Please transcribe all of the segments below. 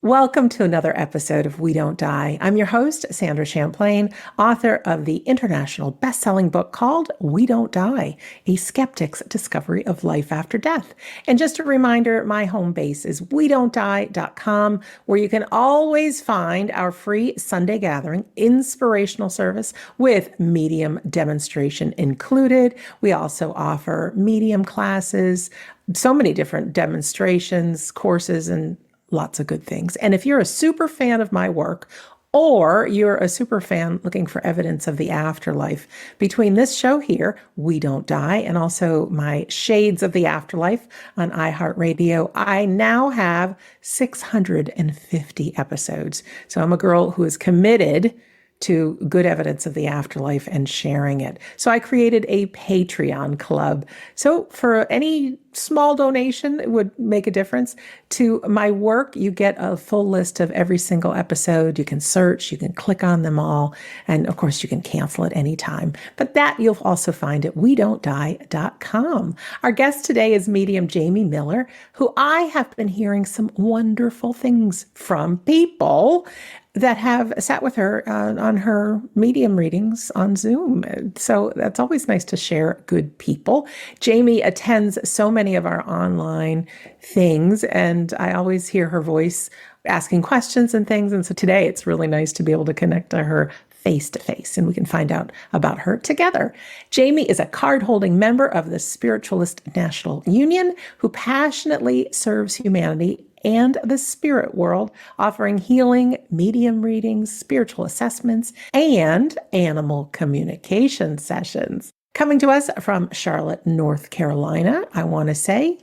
Welcome to another episode of We Don't Die. I'm your host, Sandra Champlain, author of the international best-selling book called We Don't Die, A Skeptic's Discovery of Life After Death. And just a reminder, my home base is wedon'tdie.com, where you can always find our free Sunday gathering inspirational service with medium demonstration included. We also offer medium classes, so many different demonstrations, courses, and lots of good things. And if you're a super fan of my work, or you're a super fan looking for evidence of the afterlife, between this show here, We Don't Die, and also my Shades of the Afterlife on iHeartRadio, I now have 650 episodes. So I'm a girl who is committed to good evidence of the afterlife and sharing it. So I created a Patreon club. So for any small donation, it would make a difference to my work. You get a full list of every single episode. You can search, you can click on them all. And of course, you can cancel at any time. But that you'll also find at wedon'tdie.com. Our guest today is medium Jamie Miller, who I have been hearing some wonderful things from people that have sat with her on her medium readings on Zoom. So that's always nice to share good people. Jamie attends so many of our online things, and I always hear her voice asking questions and things. And so today it's really nice to be able to connect to her face to face, and we can find out about her together. Jamie is a card-holding member of the Spiritualist National Union who passionately serves humanity and the spirit world, offering healing, medium readings, spiritual assessments, and animal communication sessions. Coming to us from Charlotte, North Carolina, I want to say,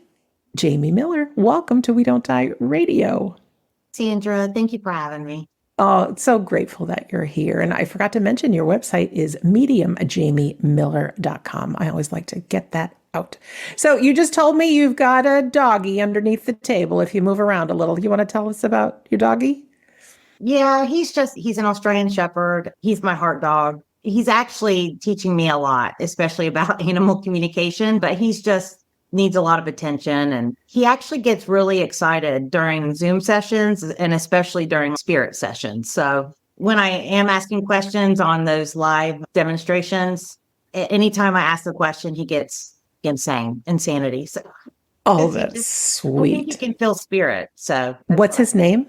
Jamie Miller, welcome to We Don't Die Radio. Sandra, thank you for having me. Oh, so grateful that you're here. And I forgot to mention your website is mediumjamiemiller.com. I always like to get that out. So you just told me you've got a doggy underneath the table if you move around a little. You want to tell us about your doggy? Yeah, he's an Australian Shepherd. He's my heart dog. He's actually teaching me a lot, especially about animal communication, but he's just needs a lot of attention. And he actually gets really excited during Zoom sessions and especially during spirit sessions. So when I am asking questions on those live demonstrations, anytime I ask the question, he gets insanity. So Oh, 'cause he that's just, I think he sweet. can feel spirit. So that's What's his name?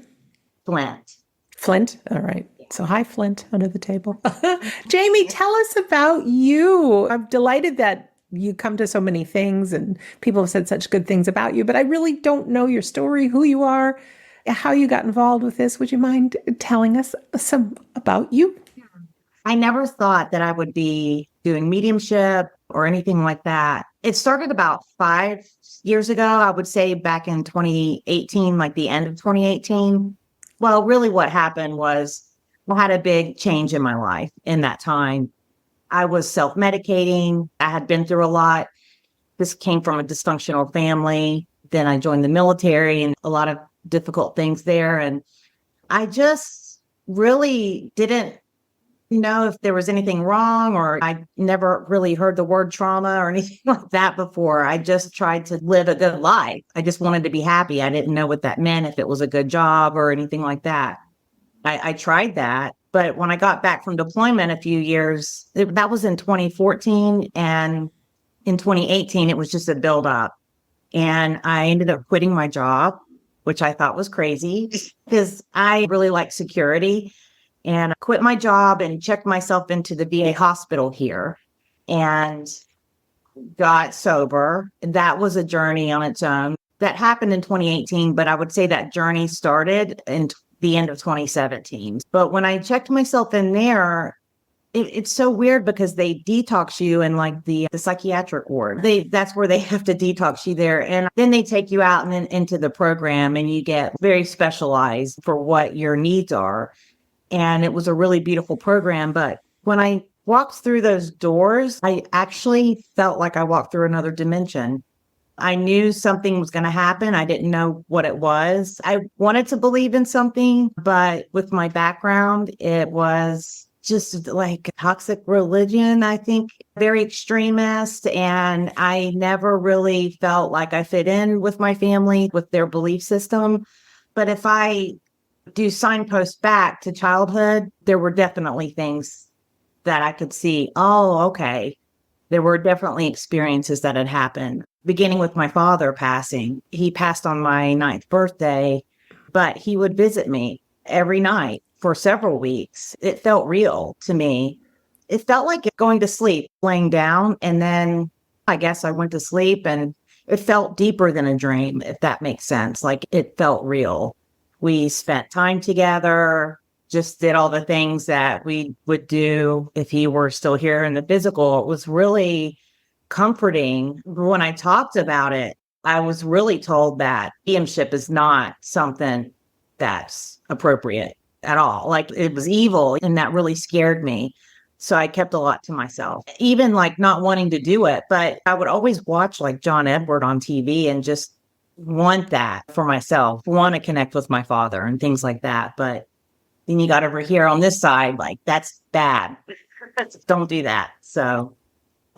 Flint. Flint? All right. So hi, Flint, under the table. Jamie, tell us about you. I'm delighted that you come to so many things and people have said such good things about you, but I really don't know your story, who you are, how you got involved with this. Would you mind telling us some about you? I never thought that I would be doing mediumship or anything like that. It started about 5 years ago, I would say back in 2018, like the end of 2018. Well, really what happened was I had a big change in my life in that time. I was self-medicating. I had been through a lot. This came from a dysfunctional family. Then I joined the military and a lot of difficult things there. And I just really didn't know if there was anything wrong, or I never really heard the word trauma or anything like that before. I just tried to live a good life. I just wanted to be happy. I didn't know what that meant, if it was a good job or anything like that. I tried that. But when I got back from deployment a few years, that was in 2014. And in 2018, it was just a buildup. And I ended up quitting my job, which I thought was crazy because I really like security. And I quit my job and checked myself into the VA hospital here and got sober. That was a journey on its own. That happened in 2018, but I would say that journey started in the end of 2017. But when I checked myself in there, it's so weird because they detox you in like the psychiatric ward. That's where they have to detox you there. And then they take you out and then into the program and you get very specialized for what your needs are. And it was a really beautiful program. But when I walked through those doors, I actually felt like I walked through another dimension. I knew something was going to happen. I didn't know what it was. I wanted to believe in something, but with my background, it was just like toxic religion, I think, very extremist. And I never really felt like I fit in with my family, with their belief system. But if I do signposts back to childhood, there were definitely things that I could see. Oh, okay. There were definitely experiences that had happened, beginning with my father passing. He passed on my 9th birthday, but he would visit me every night for several weeks. It felt real to me. It felt like going to sleep, laying down, and then I guess I went to sleep and it felt deeper than a dream, if that makes sense. Like it felt real. We spent time together, just did all the things that we would do if he were still here in the physical. It was really comforting. When I talked about it, I was really told that mediumship is not something that's appropriate at all. Like it was evil, and that really scared me. So I kept a lot to myself, even like not wanting to do it. But I would always watch like John Edward on TV and just want that for myself, want to connect with my father and things like that. But then you got over here on this side, like that's bad. Don't do that. So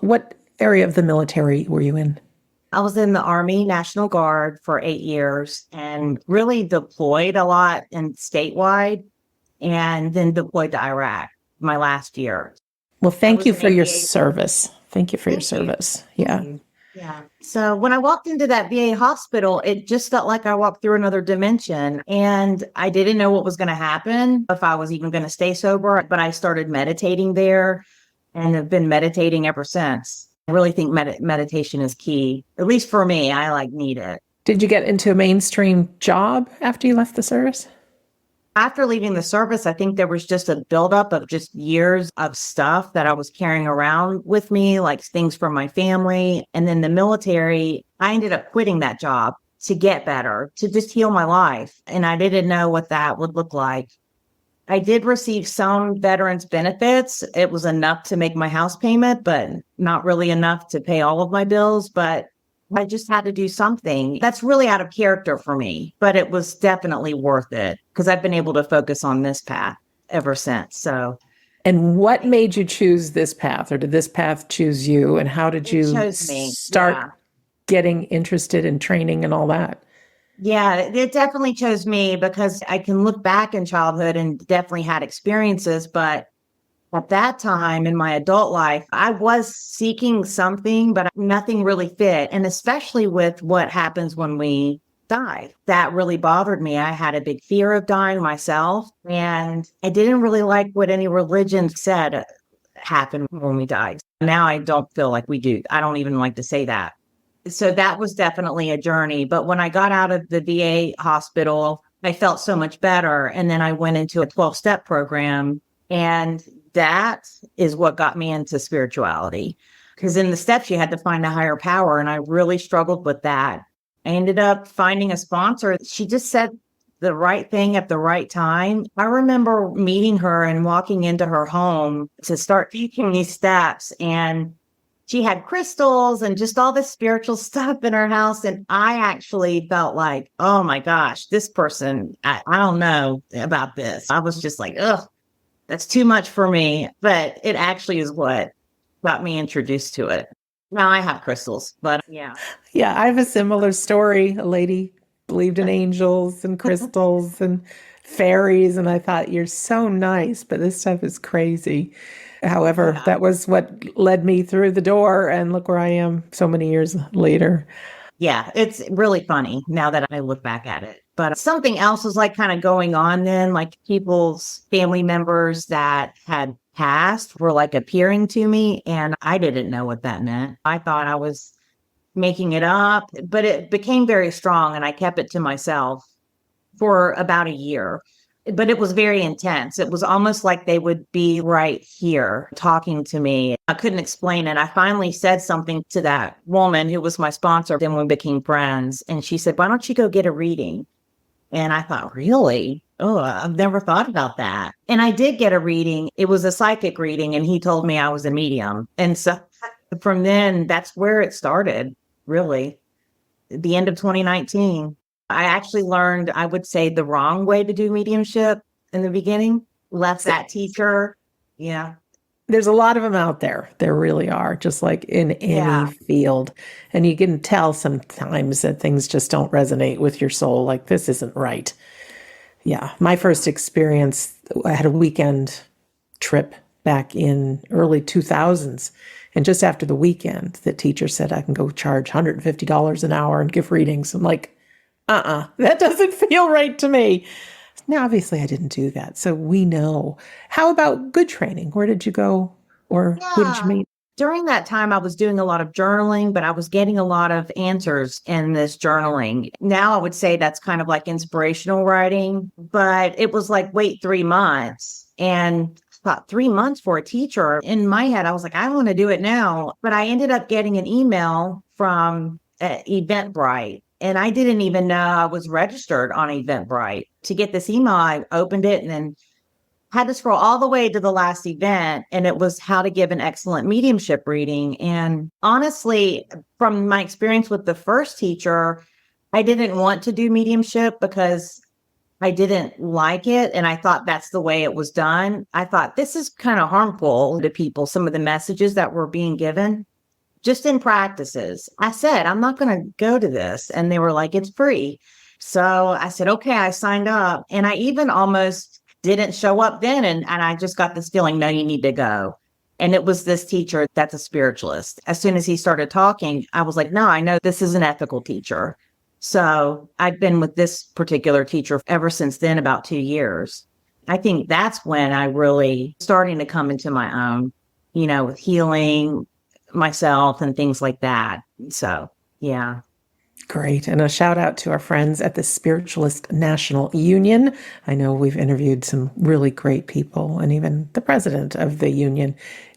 What area of the military were you in? I was in the Army National Guard for 8 years and really deployed a lot and statewide, and then deployed to Iraq my last year. Well, thank was you an for your APA. service. Thank you for your Thank you. service. Yeah. Yeah. So when I walked into that VA hospital, it just felt like I walked through another dimension, and I didn't know what was going to happen, if I was even going to stay sober, but I started meditating there and have been meditating ever since. I really think meditation is key. At least for me, I like need it. Did you get into a mainstream job after you left the service? After leaving the service, I think there was just a buildup of just years of stuff that I was carrying around with me, like things from my family. And then the military, I ended up quitting that job to get better, to just heal my life. And I didn't know what that would look like. I did receive some veterans benefits. It was enough to make my house payment, but not really enough to pay all of my bills. But I just had to do something that's really out of character for me, but it was definitely worth it because I've been able to focus on this path ever since. So, And what made you choose this path, or did this path choose you? And how did it you chose me. start getting interested in training and all that? Yeah, it definitely chose me because I can look back in childhood and definitely had experiences, but at that time in my adult life, I was seeking something, but nothing really fit. And especially with what happens when we die, that really bothered me. I had a big fear of dying myself, and I didn't really like what any religion said happened when we died. Now I don't feel like we do. I don't even like to say that. So that was definitely a journey. But when I got out of the VA hospital, I felt so much better. And then I went into a 12-step program, and that is what got me into spirituality. Because in the steps, you had to find a higher power. And I really struggled with that. I ended up finding a sponsor. She just said the right thing at the right time. I remember meeting her and walking into her home to start teaching these steps. And she had crystals and just all this spiritual stuff in her house. And I actually felt like, oh my gosh, this person, I don't know about this. I was just like, ugh. That's too much for me, but it actually is what got me introduced to it. Now I have crystals, but yeah. Yeah, I have a similar story. A lady believed in angels and crystals and fairies, and I thought, you're so nice, but this stuff is crazy. However, that was what led me through the door, and look where I am so many years later. Yeah, it's really funny now that I look back at it. But something else was like kind of going on then, like people's family members that had passed were like appearing to me, and I didn't know what that meant. I thought I was making it up, but it became very strong, and I kept it to myself for about a year. But it was very intense. It was almost like they would be right here talking to me. I couldn't explain it. I finally said something to that woman who was my sponsor. Then we became friends. And she said, why don't you go get a reading? And I thought, really? Oh, I've never thought about that. And I did get a reading. It was a psychic reading, and he told me I was a medium. And so from then, that's where it started, really, at the end of 2019. I actually learned, I would say, the wrong way to do mediumship in the beginning. Left that teacher. Yeah. There's a lot of them out there. There really are, just like in any field. And you can tell sometimes that things just don't resonate with your soul. Like, this isn't right. Yeah. My first experience, I had a weekend trip back in early 2000s. And just after the weekend, the teacher said I can go charge $150 an hour and give readings. I'm like, that doesn't feel right to me. Now, obviously, I didn't do that. So we know. How about good training? Where did you go or who did you Yeah. meet? During that time, I was doing a lot of journaling, but I was getting a lot of answers in this journaling. Now I would say that's kind of like inspirational writing, but it was like, wait 3 months. And thought 3 months for a teacher. In my head, I was like, I want to do it now. But I ended up getting an email from Eventbrite. And I didn't even know I was registered on Eventbrite. To get this email, I opened it and then had to scroll all the way to the last event, and it was how to give an excellent mediumship reading. And honestly, from my experience with the first teacher, I didn't want to do mediumship because I didn't like it. And I thought that's the way it was done. I thought this is kind of harmful to people, some of the messages that were being given just in practices. I said, I'm not going to go to this. And they were like, it's free. So I said, okay, I signed up. And I even almost didn't show up then. And I just got this feeling, no, you need to go. And it was this teacher that's a spiritualist. As soon as he started talking, I was like, no, I know this is an ethical teacher. So I've been with this particular teacher ever since then, about 2 years. I think that's when I really starting to come into my own, with healing myself and things like that. So, yeah. Great. And a shout out to our friends at the Spiritualist National Union. I know we've interviewed some really great people and even the president of the union.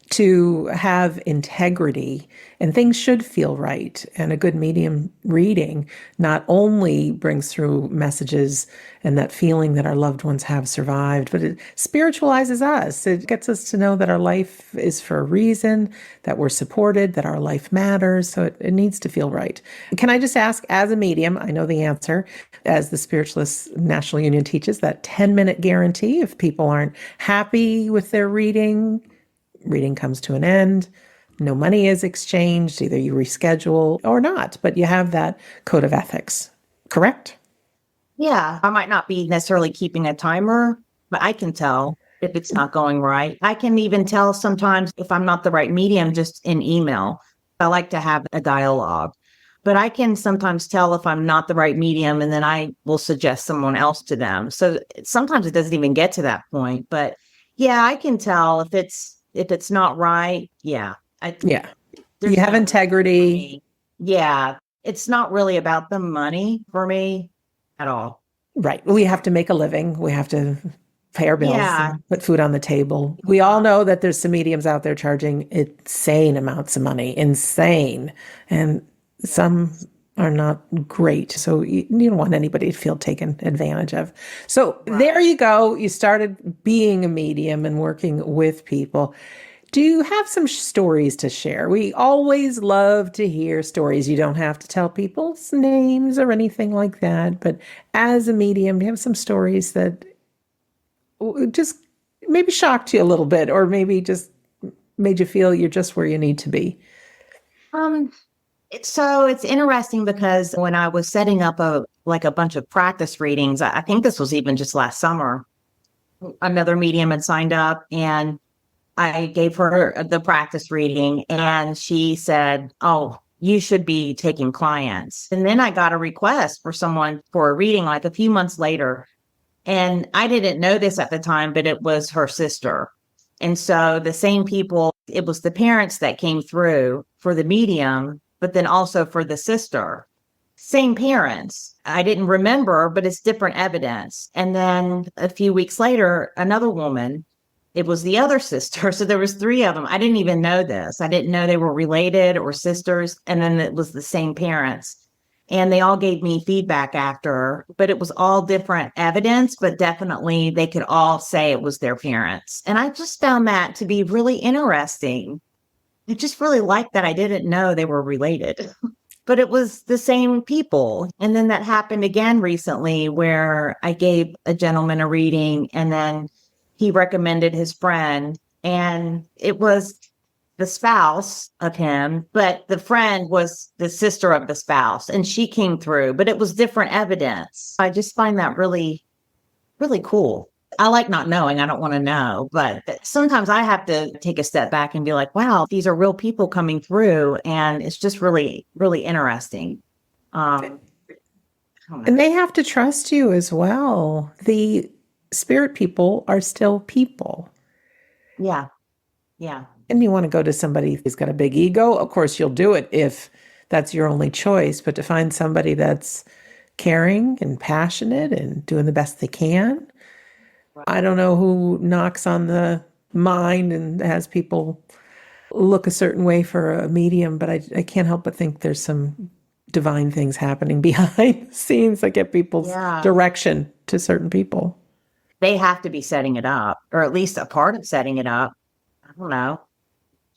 To have integrity and things should feel right. And a good medium reading not only brings through messages and that feeling that our loved ones have survived, but it spiritualizes us. It gets us to know that our life is for a reason, that we're supported, that our life matters. So it needs to feel right. Can I just ask, as a medium, I know the answer, as the Spiritualist National Union teaches, that 10-minute guarantee, if people aren't happy with their reading comes to an end, no money is exchanged, either you reschedule or not, but you have that code of ethics, correct? Yeah. I might not be necessarily keeping a timer, but I can tell if it's not going right. I can even tell sometimes if I'm not the right medium just in email. I like to have a dialogue, but I can sometimes tell if I'm not the right medium, and then I will suggest someone else to them. So sometimes it doesn't even get to that point, but yeah, I can tell if it's not right. Yeah. Yeah. There's You have no integrity. Yeah. It's not really about the money for me at all. Right. We have to make a living. We have to pay our bills Yeah. and put food on the table. We all know that there's some mediums out there charging insane amounts of money, insane. And some are not great. So you don't want anybody to feel taken advantage of. So there you go. You started being a medium and working with people. Do you have some stories to share? We always love to hear stories. You don't have to tell people's names or anything like that. But as a medium, do you have some stories that just maybe shocked you a little bit or maybe just made you feel you're just where you need to be? Um, it's interesting because when I was setting up a bunch of practice readings, I think this was even just last summer, another medium had signed up and I gave her the practice reading and she said, oh, you should be taking clients. And then I got a request for someone for a reading like a few months later. And I didn't know this at the time, but it was her sister. And so the same people, it was the parents that came through for the medium, but then also for the sister. Same parents. I didn't remember, but it's different evidence. And then a few weeks later, another woman, it was the other sister. So there was three of them. I didn't even know this. I didn't know they were related or sisters. And then it was the same parents. And they all gave me feedback after, but it was all different evidence, but definitely they could all say it was their parents. And I just found that to be really interesting. I just really liked that I didn't know they were related, but it was the same people. And then that happened again recently where I gave a gentleman a reading and then he recommended his friend and it was the spouse of him, but the friend was the sister of the spouse and she came through, but it was different evidence. I just find that really really cool. I like not knowing. I don't want to know, but sometimes I have to take a step back and be like, wow, these are real people coming through. And it's just really, really interesting. I don't know. And they have to trust you as well. The spirit people are still people. Yeah. Yeah. And you want to go to somebody who's got a big ego. Of course, you'll do it if that's your only choice. But to find somebody that's caring and passionate and doing the best they can, I don't know who knocks on the mind and has people look a certain way for a medium, but I can't help but think there's some divine things happening behind the scenes that get people's Yeah. direction to certain people. They have to be setting it up, or at least a part of setting it up. I don't know.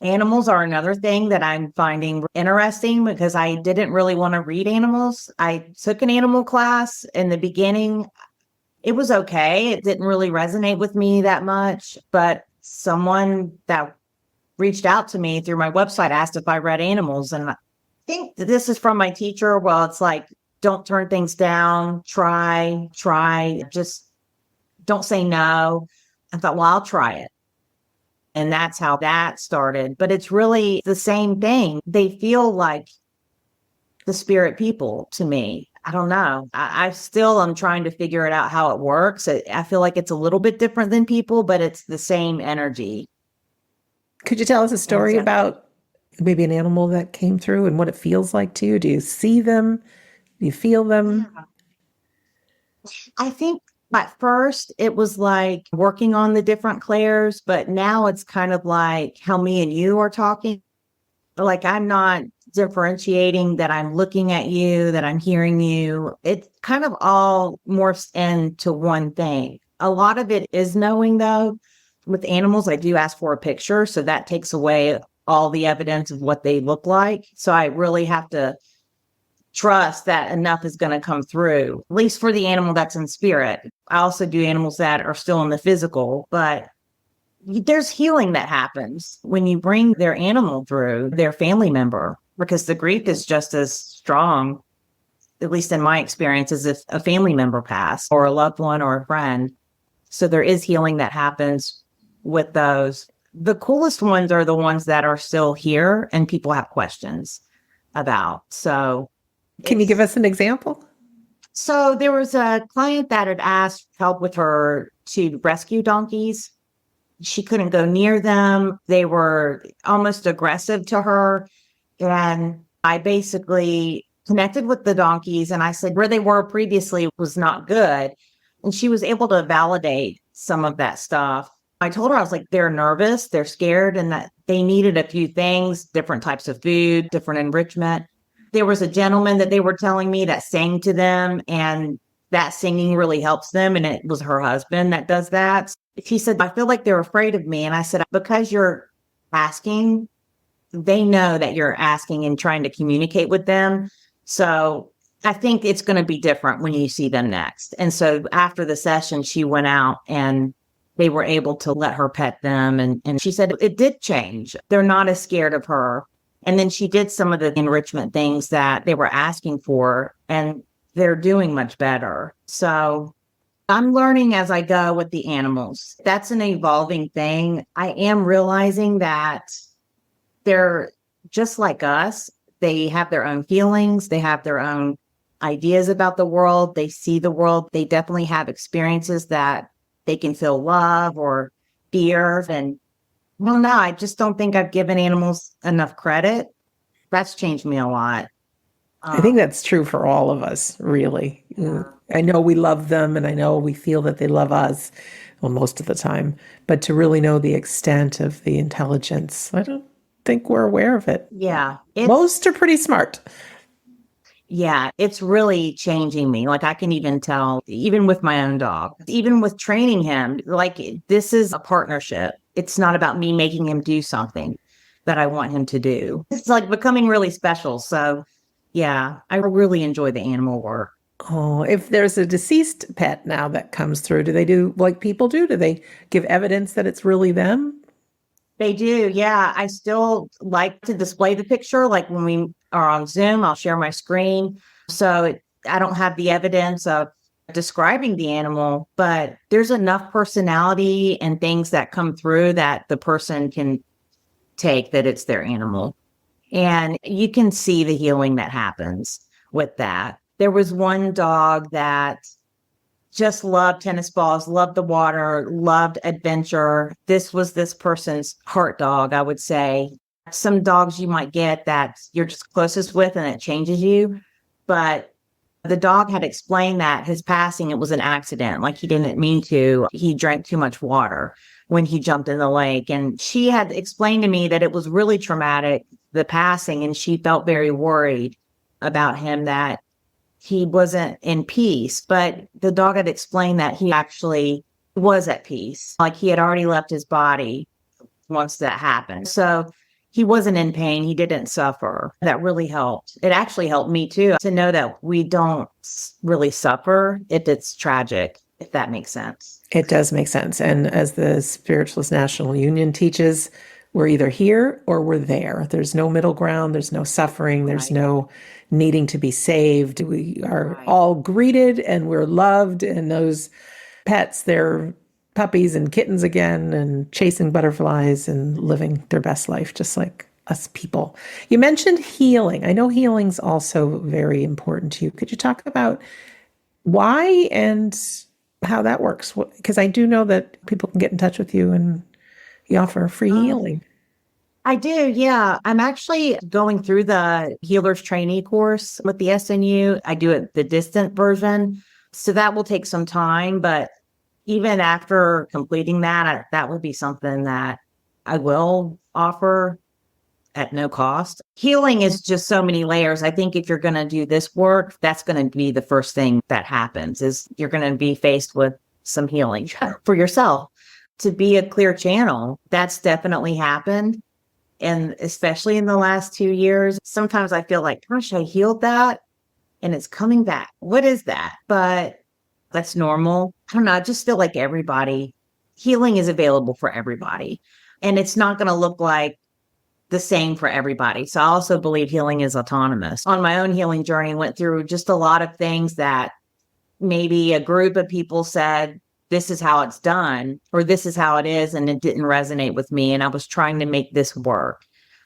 Animals are another thing that I'm finding interesting because I didn't really want to read animals. I took an animal class in the beginning. It was okay. It didn't really resonate with me that much, but someone that reached out to me through my website asked if I read animals. And I think that this is from my teacher. Well, it's like, don't turn things down, try, just don't say no. I thought, well, I'll try it. And that's how that started. But it's really the same thing. They feel like the spirit people to me. I don't know. I still am trying to figure it out how it works. I feel like it's a little bit different than people, but it's the same energy. Could you tell us a story about maybe an animal that came through and what it feels like to you? Do you see them? Do you feel them? Yeah. I think at first it was like working on the different clairs, but now it's kind of like how me and you are talking. Like I'm not differentiating that I'm looking at you, that I'm hearing you. It kind of all morphs into one thing. A lot of it is knowing though. With animals, I do ask for a picture. So that takes away all the evidence of what they look like. So I really have to trust that enough is going to come through, at least for the animal that's in spirit. I also do animals that are still in the physical, but there's healing that happens when you bring their animal through, their family member, because the grief is just as strong, at least in my experience, as if a family member passed or a loved one or a friend. So there is healing that happens with those. The coolest ones are the ones that are still here and people have questions about. So Can you give us an example? So there was a client that had asked help with her to rescue donkeys. She couldn't go near them. They were almost aggressive to her. And I basically connected with the donkeys and I said where they were previously was not good. And she was able to validate some of that stuff. I told her, I was like, they're nervous, they're scared, and that they needed a few things, different types of food, different enrichment. There was a gentleman that they were telling me that sang to them, and that singing really helps them. And it was her husband that does that. She said, I feel like they're afraid of me. And I said, because you're asking, they know that you're asking and trying to communicate with them. So I think it's going to be different when you see them next. And so after the session, she went out and they were able to let her pet them. And she said it did change. They're not as scared of her. And then she did some of the enrichment things that they were asking for, and they're doing much better. So I'm learning as I go with the animals. That's an evolving thing. I am realizing that they're just like us. They have their own feelings. They have their own ideas about the world. They see the world. They definitely have experiences that they can feel love or fear. And well, no, I just don't think I've given animals enough credit. That's changed me a lot. I think that's true for all of us, really. I know we love them and I know we feel that they love us, well, most of the time, but to really know the extent of the intelligence, I don't think we're aware of it. Yeah. Most are pretty smart. Yeah, it's really changing me. Like I can even tell, even with my own dog, even with training him, like this is a partnership. It's not about me making him do something that I want him to do. It's like becoming really special. So yeah, I really enjoy the animal work. Oh, if there's a deceased pet now that comes through, do they do like people do? Do they give evidence that it's really them? They do. Yeah. I still like to display the picture. Like when we are on Zoom, I'll share my screen. So I don't have the evidence of describing the animal, but there's enough personality and things that come through that the person can take that it's their animal. And you can see the healing that happens with that. There was one dog that just loved tennis balls, loved the water, loved adventure. This was this person's heart dog, I would say. Some dogs you might get that you're just closest with and it changes you. But the dog had explained that his passing, it was an accident. Like he didn't mean to. He drank too much water when he jumped in the lake. And she had explained to me that it was really traumatic, the passing, and she felt very worried about him, that he wasn't in peace. But the dog had explained that he actually was at peace. Like he had already left his body once that happened. So he wasn't in pain. He didn't suffer. That really helped. It actually helped me too, to know that we don't really suffer if it's tragic, if that makes sense. It does make sense. And as the Spiritualist National Union teaches, we're either here or we're there. There's no middle ground. There's no suffering. There's no needing to be saved. We are all greeted and we're loved. And those pets, they're puppies and kittens again and chasing butterflies and living their best life, just like us people. You mentioned healing. I know healing's also very important to you. Could you talk about why and how that works? Because I do know that people can get in touch with you and you offer free healing. I do, yeah. I'm actually going through the healer's trainee course with the SNU. I do it the distant version. So that will take some time, but even after completing that, that would be something that I will offer at no cost. Healing is just so many layers. I think if you're going to do this work, that's going to be the first thing that happens, is you're going to be faced with some healing for yourself. To be a clear channel, that's definitely happened. And especially in the last 2 years, sometimes I feel like, gosh, I healed that and it's coming back. What is that? But that's normal. I don't know. I just feel like healing is available for everybody. And it's not going to look like the same for everybody. So I also believe healing is autonomous. On my own healing journey, went through just a lot of things that maybe a group of people said, this is how it's done, or this is how it is, and it didn't resonate with me. And I was trying to make this work.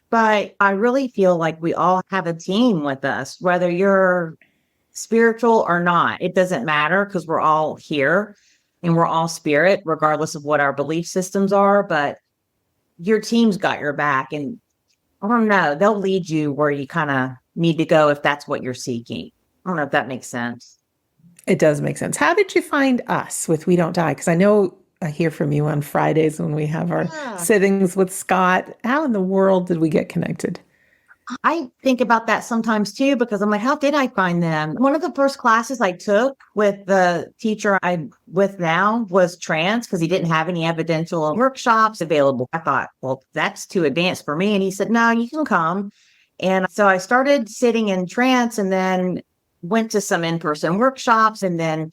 But I really feel like we all have a team with us, whether you're spiritual or not. It doesn't matter, because we're all here and we're all spirit, regardless of what our belief systems are. But your team's got your back, and I don't know, they'll lead you where you kind of need to go if that's what you're seeking. I don't know if that makes sense. It does make sense. How did you find us with We Don't Die? Because I know I hear from you on Fridays when we have our sittings with Scott. How in the world did we get connected? I think about that sometimes too, because I'm like, how did I find them? One of the first classes I took with the teacher I'm with now was trance, because he didn't have any evidential workshops available. I thought, well, that's too advanced for me. And he said, no, you can come. And so I started sitting in trance, and then went to some in-person workshops. And then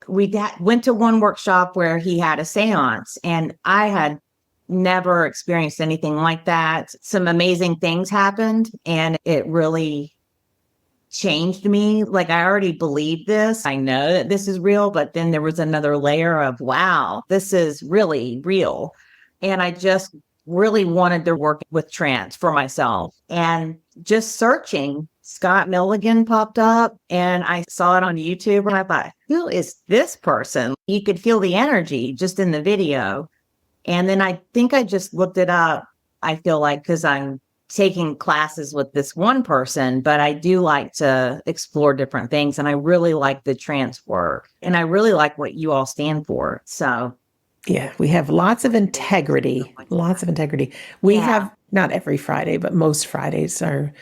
we went to one workshop where he had a seance, and I had never experienced anything like that. Some amazing things happened, and it really changed me. Like, I already believed this. I know that this is real, but then there was another layer of, wow, this is really real. And I just really wanted to work with trance for myself. And just searching, Scott Milligan popped up, and I saw it on YouTube, and I thought, who is this person? You could feel the energy just in the video. And then I think I just looked it up. I feel like, because I'm taking classes with this one person, but I do like to explore different things. And I really like the trance work, and I really like what you all stand for. So yeah, we have lots of integrity, We have, not every Friday, but most Fridays, our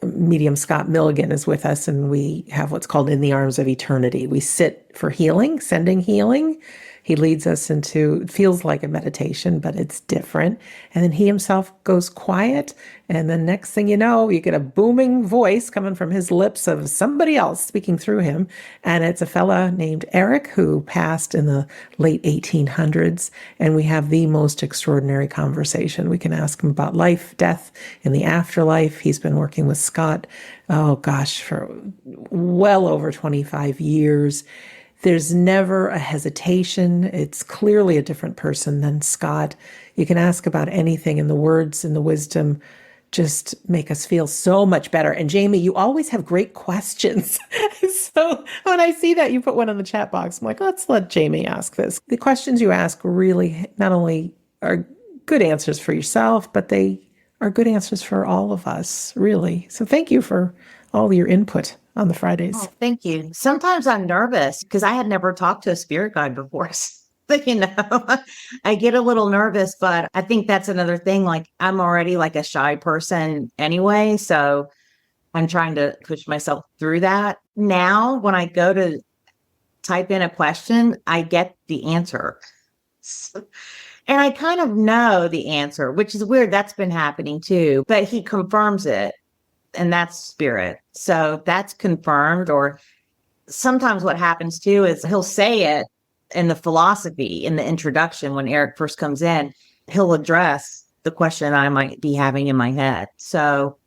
medium Scott Milligan is with us, and we have what's called In the Arms of Eternity. We sit for healing, sending healing. He leads us into, it feels like a meditation, but it's different. And then he himself goes quiet. And the next thing you know, you get a booming voice coming from his lips of somebody else speaking through him. And it's a fella named Eric, who passed in the late 1800s. And we have the most extraordinary conversation. We can ask him about life, death, and the afterlife. He's been working with Scott, oh gosh, for well over 25 years. There's never a hesitation. It's clearly a different person than Scott. You can ask about anything, and the words and the wisdom just make us feel so much better. And Jamie, you always have great questions. So when I see that you put one in the chat box, I'm like, let's let Jamie ask this. The questions you ask really not only are good answers for yourself, but they are good answers for all of us, really. So thank you for all your input on the Fridays. Oh, thank you. Sometimes I'm nervous because I had never talked to a spirit guide before. But, I get a little nervous, but I think that's another thing. Like, I'm already like a shy person anyway. So I'm trying to push myself through that. Now, when I go to type in a question, I get the answer. And I kind of know the answer, which is weird. That's been happening too. But he confirms it, and that's spirit. So that's confirmed. Or sometimes what happens too is he'll say it in the philosophy, in the introduction, when Eric first comes in, he'll address the question I might be having in my head. So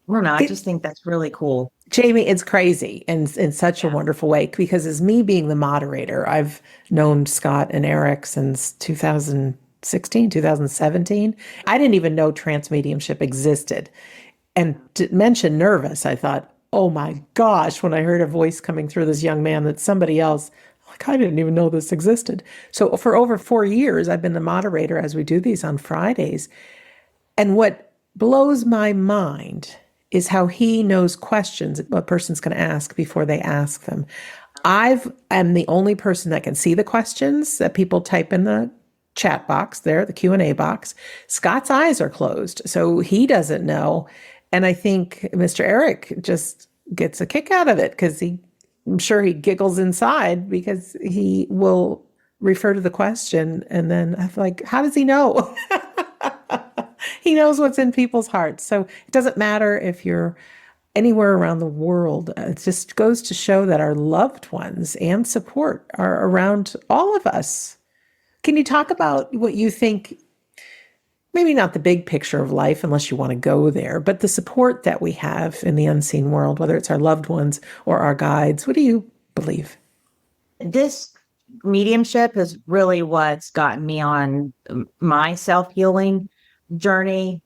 I don't know. I just think that's really cool. Jamie, it's crazy and in such a wonderful way, because as me being the moderator, I've known Scott and Eric since 2016, 2017. I didn't even know trance mediumship existed. And to mention nervous, I thought, oh my gosh, when I heard a voice coming through this young man that's somebody else, like, I didn't even know this existed. So for over 4 years, I've been the moderator as we do these on Fridays. And what blows my mind is how he knows questions a person's going to ask before they ask them. I'm the only person that can see the questions that people type in the chat box there, the Q&A box. Scott's eyes are closed, so he doesn't know. And I think Mr. Eric just gets a kick out of it because I'm sure he giggles inside because he will refer to the question. And then I'm like, how does he know? He knows what's in people's hearts. So it doesn't matter if you're anywhere around the world. It just goes to show that our loved ones and support are around all of us. Can you talk about what you think, maybe not the big picture of life unless you want to go there, but the support that we have in the unseen world, whether it's our loved ones or our guides? What do you believe? This mediumship is really what's gotten me on my self-healing journey.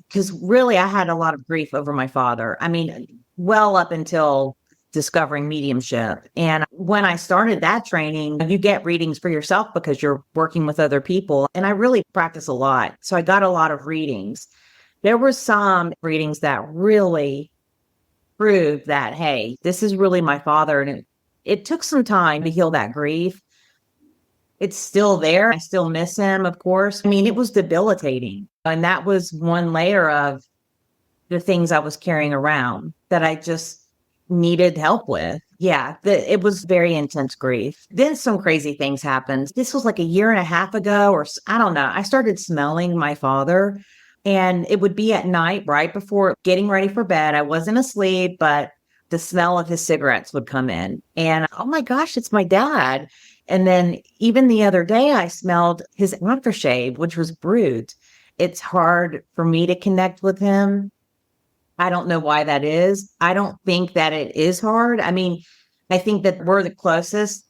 Because really, I had a lot of grief over my father. I mean, well up until discovering mediumship. And when I started that training, you get readings for yourself because you're working with other people. And I really practice a lot. So I got a lot of readings. There were some readings that really proved that, hey, this is really my father. And it took some time to heal that grief. It's still there. I still miss him, of course. I mean, it was debilitating. And that was one layer of the things I was carrying around that I just needed help with. Yeah, it was very intense grief. Then some crazy things happened. This was like a year and a half ago, or I don't know. I started smelling my father, and it would be at night right before getting ready for bed. I wasn't asleep, but the smell of his cigarettes would come in. And oh my gosh, it's my dad. And then even the other day, I smelled his aftershave, which was brute. It's hard for me to connect with him. I don't know why that is. I don't think that it is hard. I mean, I think that we're the closest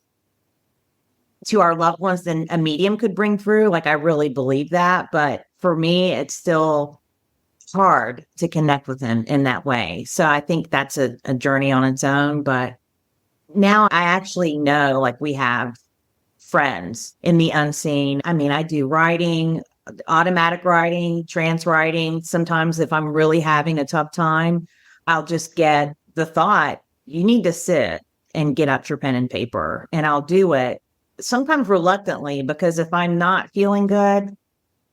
to our loved ones than a medium could bring through. Like, I really believe that. But for me, it's still hard to connect with him in that way. So I think that's a journey on its own. But now I actually know, like, we have friends in the unseen. I mean, I do writing, automatic writing, trance writing. Sometimes if I'm really having a tough time, I'll just get the thought, you need to sit and get out your pen and paper. And I'll do it, sometimes reluctantly, because if I'm not feeling good,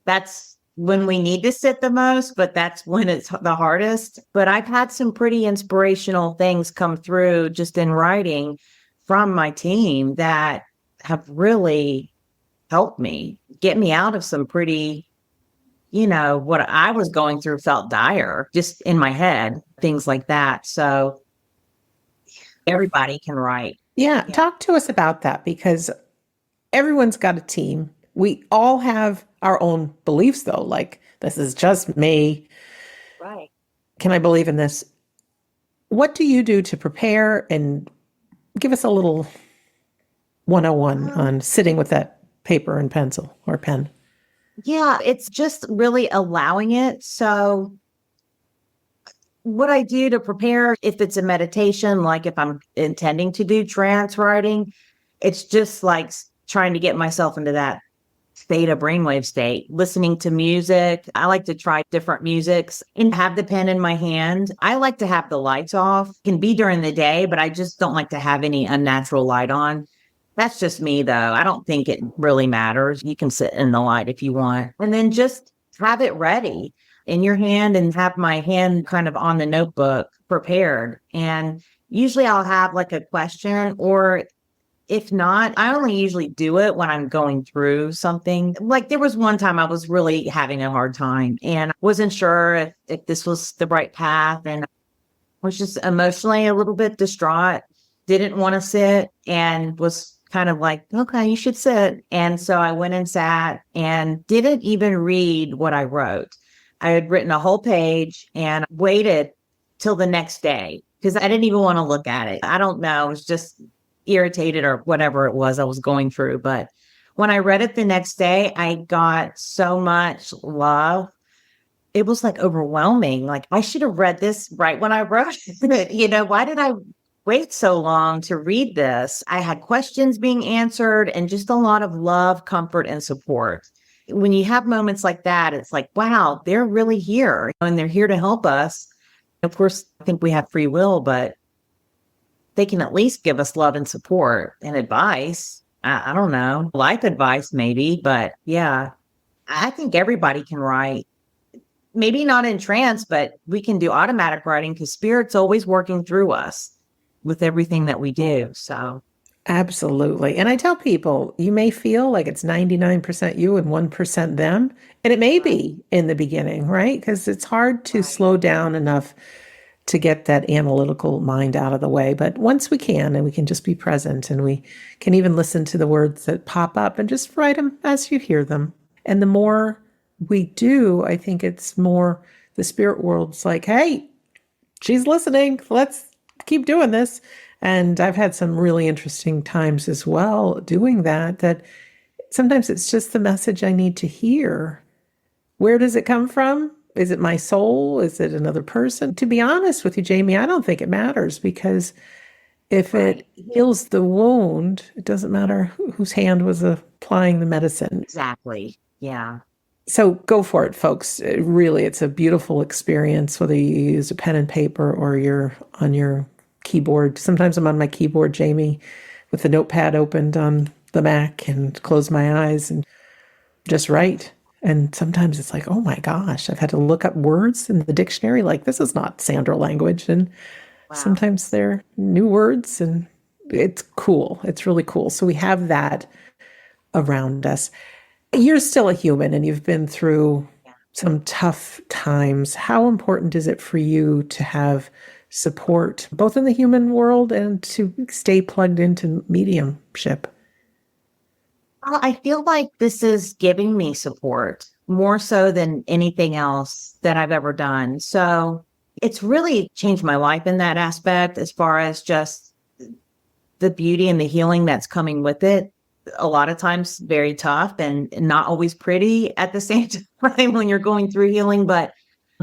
that's when we need to sit the most, but that's when it's the hardest. But I've had some pretty inspirational things come through just in writing from my team that have really helped me get me out of some pretty, what I was going through felt dire just in my head, things like that. So everybody can write. Yeah, talk to us about that, because everyone's got a team. We all have our own beliefs, though, like, this is just me. Right. Can I believe in this? What do you do to prepare and Give us a little 101 Um, on sitting with that paper and pencil or pen. yeah, it's just really allowing it. So what I do to prepare, if it's a meditation, like if I'm intending to do trance writing, it's just like trying to get myself into that theta brainwave state, listening to music. I like to try different musics and have the pen in my hand. I like to have the lights off. It can be during the day, but I just don't like to have any unnatural light on. That's just me though. I don't think it really matters. You can sit in the light if you want. And then just have it ready in your hand and have my hand kind of on the notebook prepared. And usually I'll have like a question, or if not, I only usually do it when I'm going through something. Like there was one time I was really having a hard time and wasn't sure if this was the right path, and was just emotionally a little bit distraught, didn't want to sit, and was kind of like, okay, you should sit. And so I went and sat and didn't even read what I wrote. I had written a whole page and waited till the next day because I didn't even want to look at it. I don't know. It was just irritated or whatever it was I was going through. But when I read it the next day, I got so much love. It was like overwhelming. Like I should have read this right when I wrote it. Why did I wait so long to read this? I had questions being answered and just a lot of love, comfort, and support. When you have moments like that, it's like, wow, they're really here and they're here to help us. Of course, I think we have free will, but they can at least give us love and support and advice. I don't know, life advice maybe, but yeah, I think everybody can write. Maybe not in trance, but we can do automatic writing because spirit's always working through us with everything that we do. So Absolutely. And I tell people, you may feel like it's 99% you and 1% them. And it may right, be in the beginning, right? Because it's hard to right, slow down enough to get that analytical mind out of the way. But once we can, and we can just be present, and we can even listen to the words that pop up and just write them as you hear them. And the more we do, I think it's more the spirit world's like, hey, she's listening. Let's keep doing this. And I've had some really interesting times as well doing that, that sometimes it's just the message I need to hear. Where does it come from? Is it my soul? Is it another person? To be honest with you, Jamie, I don't think it matters, because if right. it heals the wound, it doesn't matter whose hand was applying the medicine. Exactly. Yeah. So go for it, folks. Really, it's a beautiful experience, whether you use a pen and paper or you're on your keyboard. Sometimes I'm on my keyboard, Jamie, with the notepad opened on the Mac and close my eyes and just write. And sometimes it's like, oh my gosh, I've had to look up words in the dictionary. Like, this is not Sandra language. And Wow. sometimes they're new words, and it's cool. It's really cool. So we have that around us. You're still a human and you've been through Yeah. some tough times. How important is it for you to have support, both in the human world and to stay plugged into mediumship? Well, I feel like this is giving me support more so than anything else that I've ever done. So it's really changed my life in that aspect, as far as just the beauty and the healing that's coming with it. A lot of times very tough and not always pretty at the same time when you're going through healing, but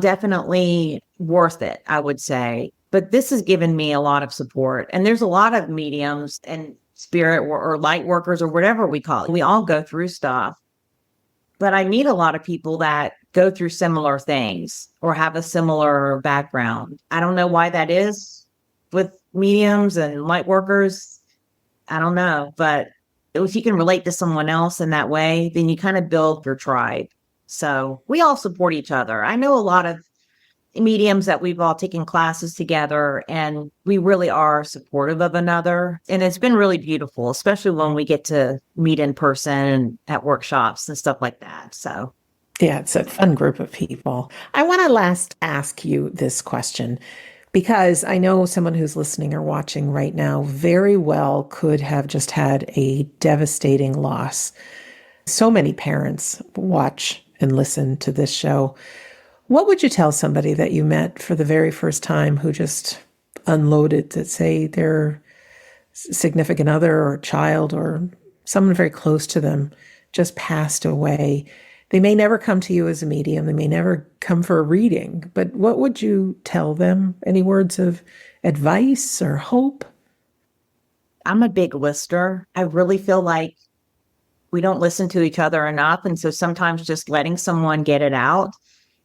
definitely worth it, I would say. But this has given me a lot of support. And there's a lot of mediums and spirit or light workers or whatever we call it. We all go through stuff. But I meet a lot of people that go through similar things or have a similar background. I don't know why that is with mediums and light workers. I don't know. But if you can relate to someone else in that way, then you kind of build your tribe. So we all support each other. I know a lot of mediums that we've all taken classes together, and we really are supportive of another. And it's been really beautiful, especially when we get to meet in person and at workshops and stuff like that. So, Yeah, it's a fun group of people. I want to last ask you this question, because I know someone who's listening or watching right now very well could have just had a devastating loss. So many parents watch and listen to this show. What would you tell somebody that you met for the very first time who just unloaded, that say significant other or child or someone very close to them just passed away. They may never come to you as a medium. They may never come for a reading, but what would you tell them? Any words of advice or hope? I'm a big listener. I really feel like we don't listen to each other enough. And so sometimes just letting someone get it out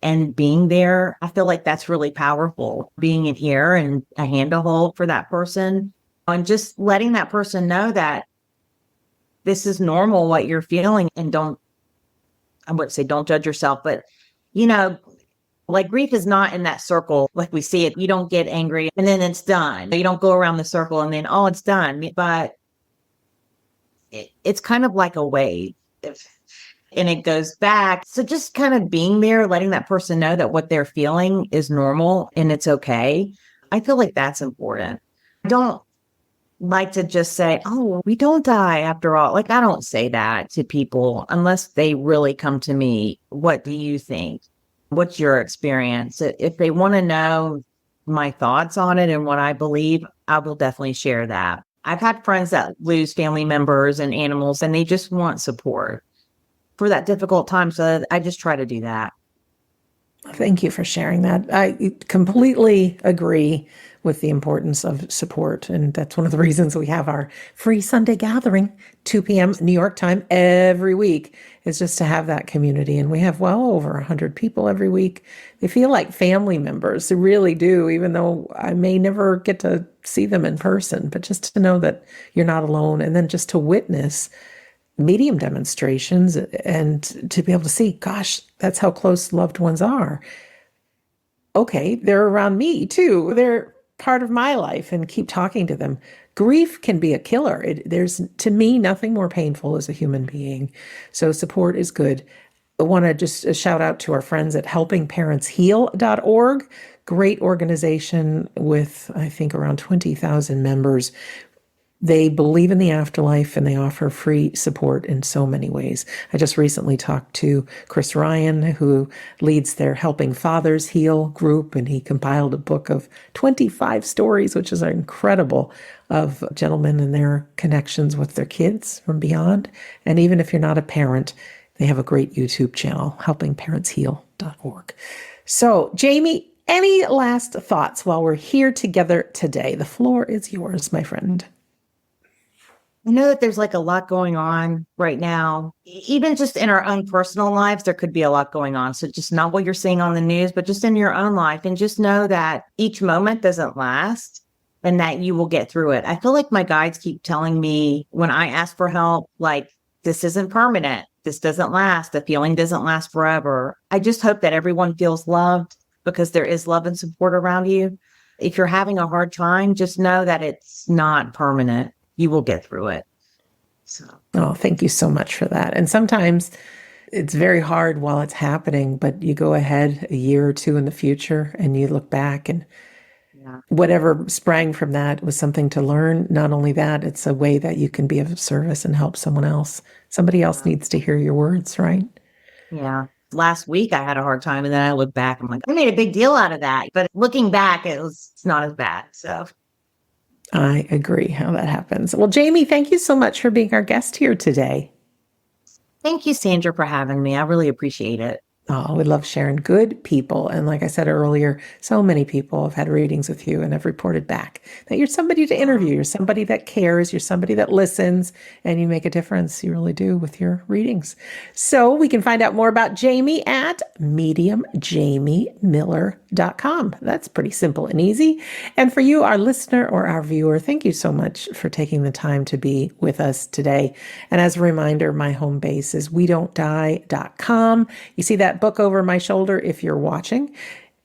and being there, I feel like that's really powerful. Being in here and a hand to hold for that person and just letting that person know that this is normal, what you're feeling. And I wouldn't say don't judge yourself, but like grief is not in that circle like we see it. You don't get angry and then it's done. You don't go around the circle and then, oh, it's done. But it's kind of like a wave and it goes back. So just kind of being there, letting that person know that what they're feeling is normal and it's okay. I feel like that's important. I don't like to just say, oh, we don't die after all. Like, I don't say that to people unless they really come to me. What do you think? What's your experience? If they want to know my thoughts on it and what I believe, I will definitely share that. I've had friends that lose family members and animals, and they just want support for that difficult time. So I just try to do that. Thank you for sharing that. I completely agree with the importance of support. And that's one of the reasons we have our free Sunday gathering, 2 p.m. New York time every week, is just to have that community. And we have well over 100 people every week. They feel like family members. They really do, even though I may never get to see them in person, but just to know that you're not alone. And then just to witness medium demonstrations and to be able to see, gosh, that's how close loved ones are. Okay, they're around me too. They're part of my life, and keep talking to them. Grief can be a killer. There's, to me, nothing more painful as a human being. So support is good. I want to just shout out to our friends at helpingparentsheal.org. Great organization with, I think, around 20,000 members. They believe in the afterlife and they offer free support in so many ways. I just recently talked to Chris Ryan, who leads their Helping Fathers Heal group, and he compiled a book of 25 stories, which is incredible, of gentlemen and their connections with their kids from beyond. And even if you're not a parent, they have a great YouTube channel, helpingparentsheal.org. So, Jamie, any last thoughts while we're here together today? The floor is yours, my friend. I know that there's like a lot going on right now. Even just in our own personal lives, there could be a lot going on. So just not what you're seeing on the news, but just in your own life. And just know that each moment doesn't last and that you will get through it. I feel like my guides keep telling me when I ask for help, like, this isn't permanent. This doesn't last. The feeling doesn't last forever. I just hope that everyone feels loved because there is love and support around you. If you're having a hard time, just know that it's not permanent. You will get through it. So. Oh, thank you so much for that. And sometimes it's very hard while it's happening, but you go ahead a year or two in the future and you look back and whatever sprang from that was something to learn. Not only that, it's a way that you can be of service and help someone else. Somebody else needs to hear your words, right? Yeah. Last week I had a hard time and then I look back, I'm like, I made a big deal out of that. But looking back, it's not as bad. So I agree how that happens. Well, Jamie, thank you so much for being our guest here today. Thank you, Sandra, for having me. I really appreciate it. Oh, we love sharing good people. And like I said earlier, so many people have had readings with you and have reported back that you're somebody to interview. You're somebody that cares. You're somebody that listens, and you make a difference. You really do with your readings. So we can find out more about Jamie at mediumjamiemiller.com. That's pretty simple and easy. And for you, our listener or our viewer, thank you so much for taking the time to be with us today. And as a reminder, my home base is wedon'tdie.com. You see that book over my shoulder if you're watching.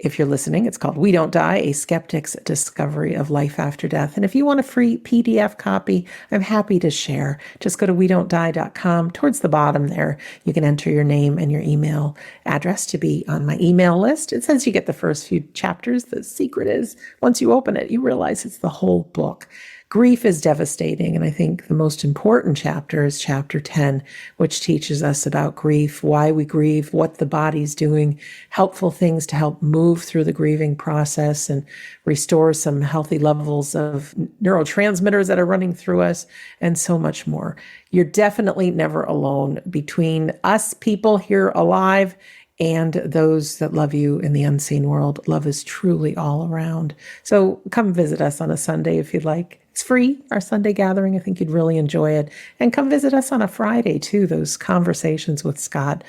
If you're listening, it's called We Don't Die, A Skeptic's Discovery of Life After Death. And if you want a free PDF copy, I'm happy to share. Just go to wedon'tdie.com. Towards the bottom there, you can enter your name and your email address to be on my email list. It says you get the first few chapters. The secret is once you open it, you realize it's the whole book. Grief is devastating, and I think the most important chapter is chapter 10, which teaches us about grief, why we grieve, what the body's doing, helpful things to help move through the grieving process and restore some healthy levels of neurotransmitters that are running through us, and so much more. You're definitely never alone. Between us people here alive and those that love you in the unseen world, love is truly all around. So come visit us on a Sunday if you'd like. It's free, our Sunday gathering. I think you'd really enjoy it. And come visit us on a Friday too. Those conversations with Scott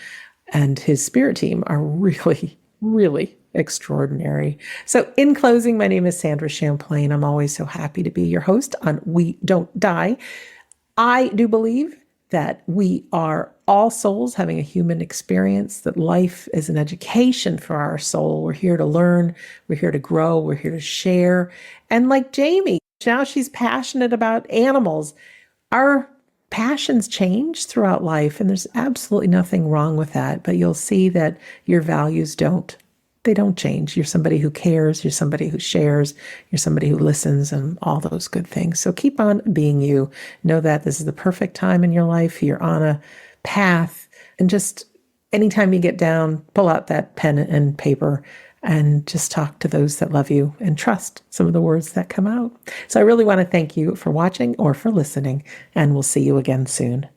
and his spirit team are really, really extraordinary. So in closing, my name is Sandra Champlain. I'm always so happy to be your host on We Don't Die. I do believe that we are all souls having a human experience, that life is an education for our soul. We're here to learn, we're here to grow, we're here to share. And like Jamie, now she's passionate about animals. Our passions change throughout life, and there's absolutely nothing wrong with that. But you'll see that your values don't. They don't change. You're somebody who cares. You're somebody who shares. You're somebody who listens and all those good things. So keep on being you. Know that this is the perfect time in your life. You're on a path. And just anytime you get down, pull out that pen and paper and just talk to those that love you and trust some of the words that come out. So I really want to thank you for watching or for listening, and we'll see you again soon.